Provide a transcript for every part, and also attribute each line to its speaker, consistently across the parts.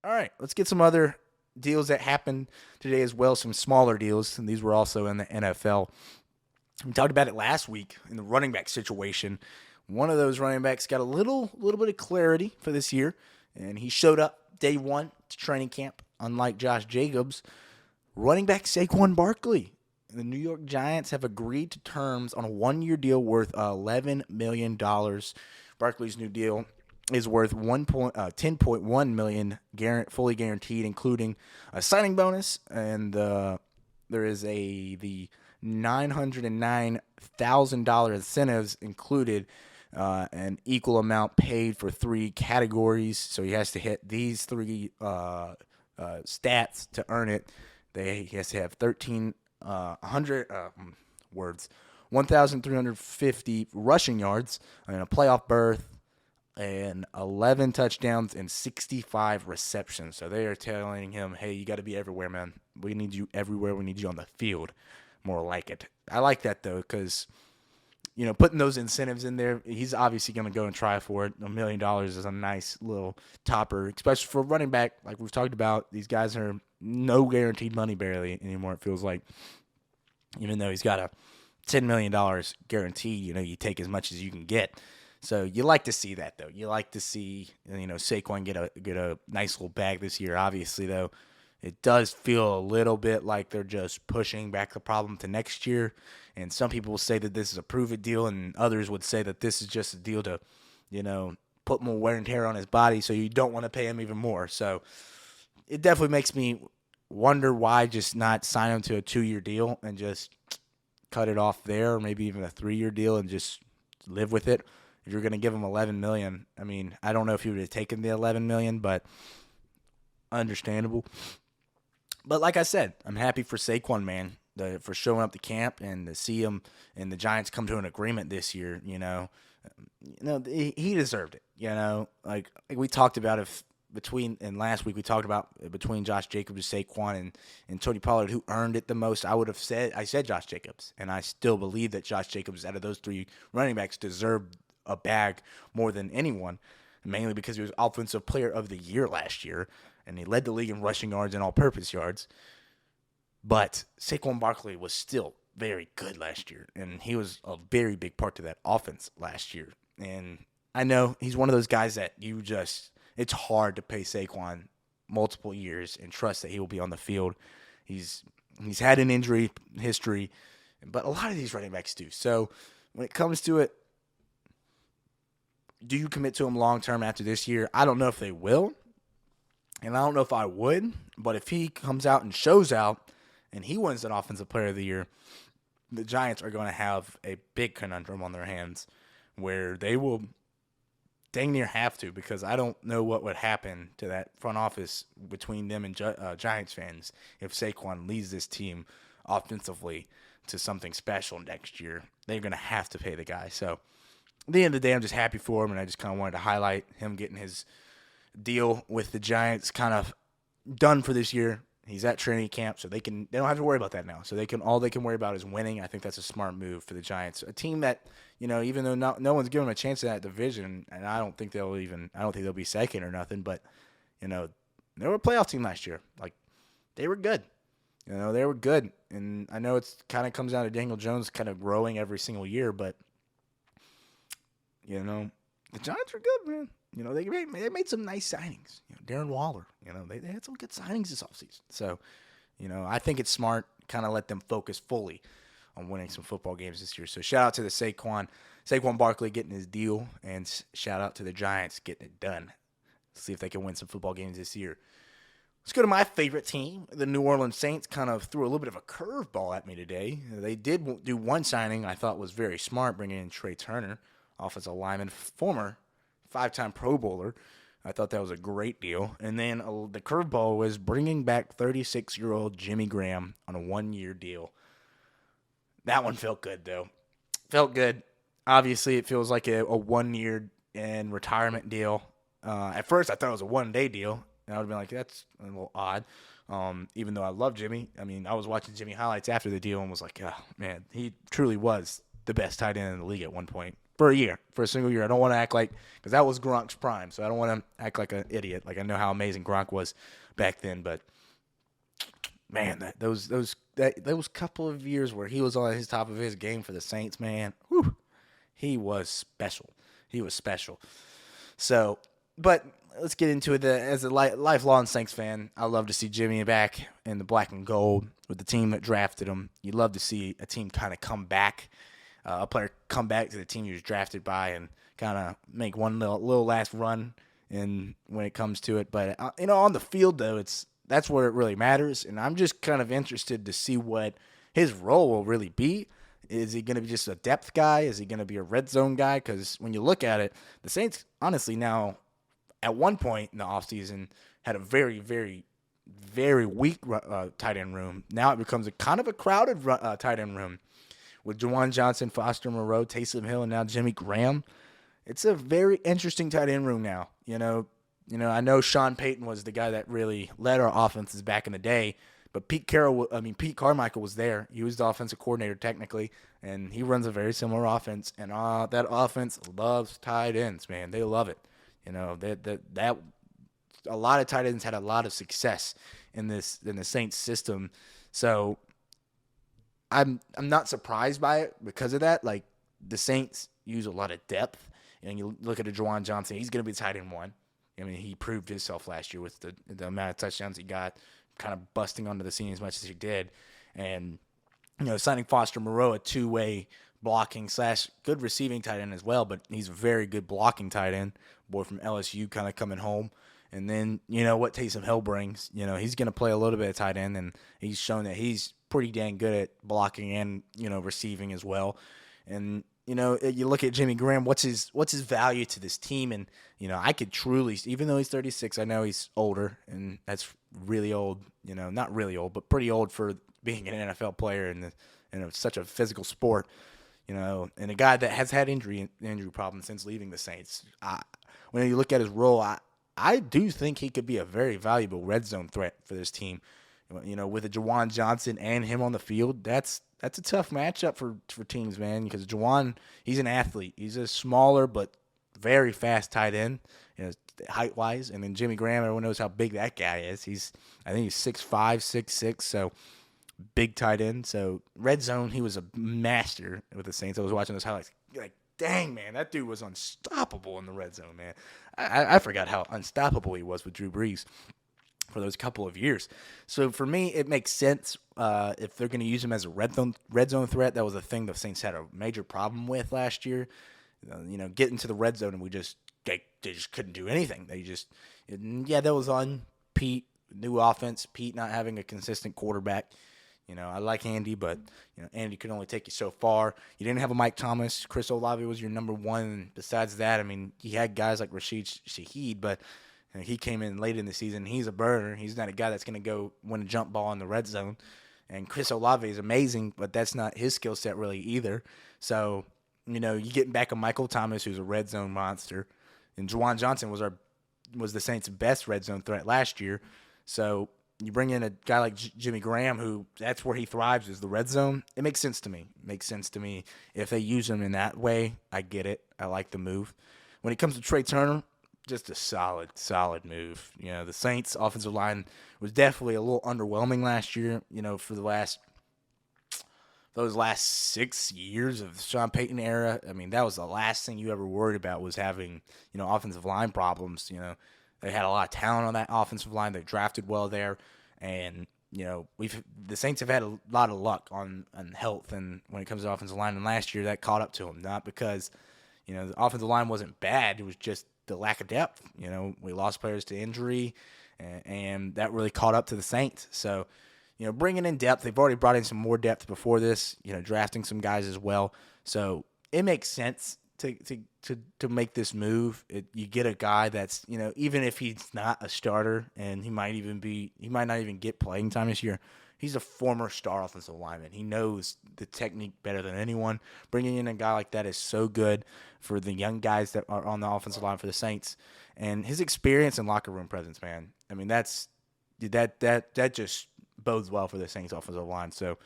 Speaker 1: All right, let's get some other deals that happened today as well, some smaller deals, and these were also in the NFL. We talked about it last week in the running back situation. One of those running backs got a little bit of clarity for this year, and he showed up day one to training camp, unlike Josh Jacobs. Running back Saquon Barkley. The New York Giants have agreed to terms on a one-year deal worth $11 million. Barkley's new deal is worth $10.1 million fully guaranteed, including a signing bonus, and there is the $909,000 incentives included, an equal amount paid for three categories. So he has to hit these three stats to earn it. He has to have 1,350 rushing yards and a playoff berth and 11 touchdowns and 65 receptions. So they are telling him, hey, you got to be everywhere, man. We need you everywhere. We need you on the field. More like it. I like that, though, because, putting those incentives in there, he's obviously going to go and try for it. $1 million is a nice little topper, especially for a running back. Like we've talked about, these guys are no guaranteed money barely anymore, it feels like. Even though he's got a $10 million guarantee, you take as much as you can get. So you like to see that, though. You like to see, Saquon get a nice little bag this year. Obviously, though, it does feel a little bit like they're just pushing back the problem to next year. And some people will say that this is a prove-it deal, and others would say that this is just a deal to, put more wear and tear on his body, so you don't want to pay him even more. So it definitely makes me wonder why just not sign him to a 2-year deal and just cut it off there, or maybe even a 3-year deal and just live with it. If you're going to give him $11 million, I mean, I don't know if he would have taken the $11 million, but understandable. But like I said, I'm happy for Saquon, man, for showing up to camp and to see him and the Giants come to an agreement this year. He deserved it. Like we talked about last week we talked about between Josh Jacobs and Saquon and Tony Pollard, who earned it the most. I said Josh Jacobs, and I still believe that Josh Jacobs, out of those three running backs, deserved a bag more than anyone, mainly because he was Offensive Player of the Year last year, and he led the league in rushing yards and all-purpose yards. But Saquon Barkley was still very good last year, and he was a very big part to that offense last year. And I know he's one of those guys that it's hard to pay Saquon multiple years and trust that he will be on the field. He's had an injury history, but a lot of these running backs do. So when it comes to it, do you commit to him long-term after this year? I don't know if they will, and I don't know if I would, but if he comes out and shows out and he wins an Offensive Player of the Year, the Giants are going to have a big conundrum on their hands where they will dang near have to, because I don't know what would happen to that front office between them and Giants fans if Saquon leads this team offensively to something special next year. They're going to have to pay the guy. So at the end of the day, I'm just happy for him, and I just kind of wanted to highlight him getting his deal with the Giants kind of done for this year. He's at training camp, so they don't have to worry about that now. So all they can worry about is winning. I think that's a smart move for the Giants, a team that, even though no one's giving them a chance in that division, and I don't think they'll be second or nothing, but they were a playoff team last year. Like, they were good. They were good, and I know it's kind of comes down to Daniel Jones kind of growing every single year, but the Giants are good, man. They made some nice signings. Darren Waller, they had some good signings this offseason. So, I think it's smart kind of let them focus fully on winning some football games this year. So shout out to the Saquon Barkley getting his deal, and shout out to the Giants getting it done. See if they can win some football games this year. Let's go to my favorite team. The New Orleans Saints kind of threw a little bit of a curveball at me today. They did do one signing I thought was very smart, bringing in Trai Turner, offensive lineman, former 5-time Pro Bowler. I thought that was a great deal. And then the curveball was bringing back 36-year-old Jimmy Graham on a 1-year deal. That one felt good, though. Felt good. Obviously, it feels like a 1-year and retirement deal. At first, I thought it was a 1-day deal. And I would have been like, that's a little odd. Even though I love Jimmy. I mean, I was watching Jimmy highlights after the deal and was like, oh, man, he truly was the best tight end in the league at one point. for a single year. I don't want to act like, because that was Gronk's prime, so I don't want to act like an idiot. Like, I know how amazing Gronk was back then, but man, those couple of years where he was on his top of his game for the Saints, man, whew, he was special. He was special. So, but let's get into it. As a lifelong Saints fan, I love to see Jimmy back in the black and gold with the team that drafted him. You love to see a team kind of come back, a player come back to the team he was drafted by and kind of make one little last run when it comes to it. But, on the field, though, that's where it really matters. And I'm just kind of interested to see what his role will really be. Is he going to be just a depth guy? Is he going to be a red zone guy? Because when you look at it, the Saints, honestly, now, at one point in the offseason, had a very, very, very weak tight end room. Now it becomes a kind of a crowded tight end room with Juwan Johnson, Foster Moreau, Taysom Hill, and now Jimmy Graham. It's a very interesting tight end room now. I know Sean Payton was the guy that really led our offenses back in the day, but Pete Carmichael was there. He was the offensive coordinator technically, and he runs a very similar offense. And that offense loves tight ends, man. They love it. That a lot of tight ends had a lot of success in the Saints system. So I'm not surprised by it because of that. Like, the Saints use a lot of depth. And you look at a Juwan Johnson, he's going to be tight end one. I mean, he proved himself last year with the amount of touchdowns he got, kind of busting onto the scene as much as he did. And, signing Foster Moreau, a two-way blocking / good receiving tight end as well, but he's a very good blocking tight end. Boy from LSU kind of coming home. And then, what Taysom Hill brings. He's going to play a little bit of tight end, and he's shown that he's pretty dang good at blocking and, receiving as well. And, you look at Jimmy Graham, what's his value to this team? And, I could truly, even though he's 36, I know he's older, and that's really old, not really old, but pretty old for being an NFL player in such a physical sport, and a guy that has had injury problems since leaving the Saints. When you look at his role, I do think he could be a very valuable red zone threat for this team. With a Juwan Johnson and him on the field, that's a tough matchup for teams, man, because Juwan, he's an athlete. He's a smaller but very fast tight end, height-wise. And then Jimmy Graham, everyone knows how big that guy is. I think he's 6'5", 6'6", so big tight end. So red zone, he was a master with the Saints. I was watching those highlights. Like, dang, man, that dude was unstoppable in the red zone, man. I forgot how unstoppable he was with Drew Brees for those couple of years. So for me, it makes sense if they're going to use him as a red zone threat. That was a thing the Saints had a major problem with last year. Getting to the red zone, and they just couldn't do anything. That was on Pete, new offense, Pete not having a consistent quarterback. I like Andy, but Andy could only take you so far. You didn't have a Mike Thomas. Chris Olave was your number one. Besides that, I mean, he had guys like Rashid Shaheed, but he came in late in the season. He's a burner. He's not a guy that's going to go win a jump ball in the red zone. And Chris Olave is amazing, but that's not his skill set really either. So, you getting back a Michael Thomas, who's a red zone monster, and Juwan Johnson was the Saints' best red zone threat last year. So you bring in a guy like Jimmy Graham, who that's where he thrives, is the red zone. It makes sense to me. If they use him in that way, I get it. I like the move. When it comes to Trai Turner, just a solid move. The Saints' offensive line was definitely a little underwhelming last year, for those last 6 years of the Sean Payton era. I mean, that was the last thing you ever worried about was having, offensive line problems. They had a lot of talent on that offensive line. They drafted well there. And, the Saints have had a lot of luck on health and when it comes to offensive line. And last year that caught up to them, not because, the offensive line wasn't bad. It was just the lack of depth. We lost players to injury, and that really caught up to the Saints. So, bringing in depth, they've already brought in some more depth before this, drafting some guys as well. So it makes sense to make this move. You get a guy that's, even if he's not a starter and he might not even get playing time this year, he's a former star offensive lineman. He knows the technique better than anyone. Bringing in a guy like that is so good for the young guys that are on the offensive line for the Saints. And his experience and locker room presence, man. I mean, that just bodes well for the Saints offensive line. So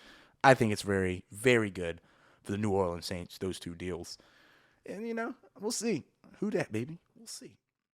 Speaker 1: I think it's very, very good for the New Orleans Saints, those two deals. And, we'll see. Who dat, baby? We'll see.